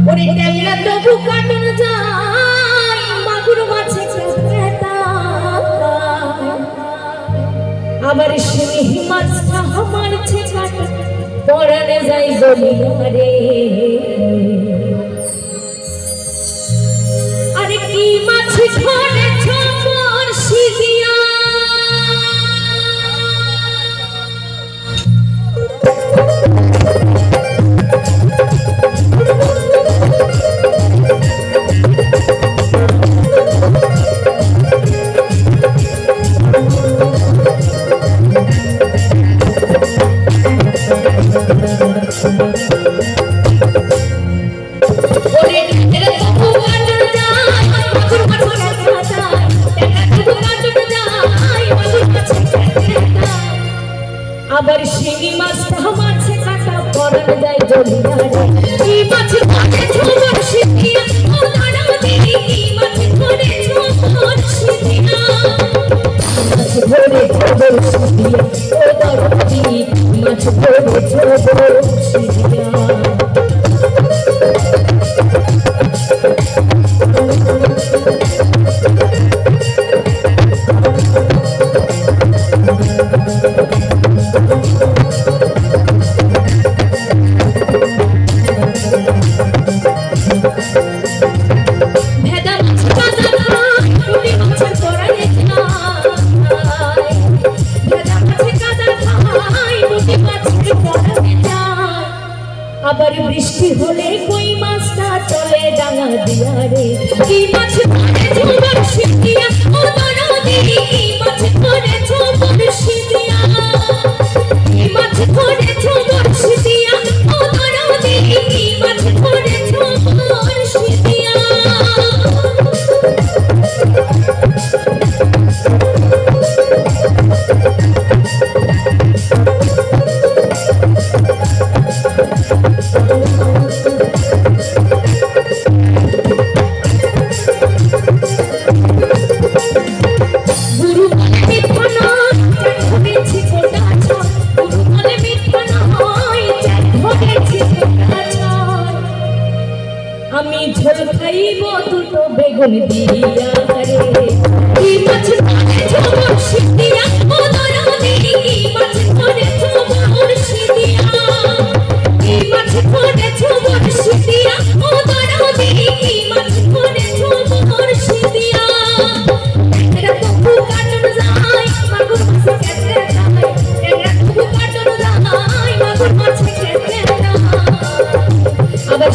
ওরে ট্যাংরা তবু কাটানো যায় মাগুর মাছে খেতা আবার শিঙি মাছটা আমার ছেকাটা পরানে যায় গলিয়া রে আরে কি মাছ ধরেছ বর্ষিয়া আবার শিঙি মাছটা আমার ছেকাটা পরানে যায় গলিয়া রে কি মাছ ধরেছ বর্ষিয়া ও দাঁড়া দিদি কি মাছ ধরেছ বর্ষিয়া মাছ ধরেছ বর্ষিয়া ও দাঁড়া দিদি মাছ ধরেছ বর্ষিয়া আবার বৃষ্টি হলে কই মাছটা চলে ডাঙা দিয়া রে কি মাছ ধরেছ বর্ষিয়া ও দাঁড়া দিদি কি মাছ ধরেছ বর্ষিয়া কি মাছ ধরেছ বর্ষিয়া ও দাঁড়া দিদি কি মাছ ধরেছ বর্ষিয়া আমি ঝোল খাইব দুটো বেগুন দিয়া রে কি মাছ ধরেছ বর্ষিয়া ও দাঁড়া দিদি কি মাছ ধরেছ বর্ষিয়া কি মাছ ধরেছ বর্ষিয়া ও দাঁড়া দিদি কি মাছ ধরেছ বর্ষিয়া এরা তবু কাটানো যায় মাগুর মাছে খেতে যায় এরা তবু কাটানো যায় মাগুর মাছে খেতে যায় আবার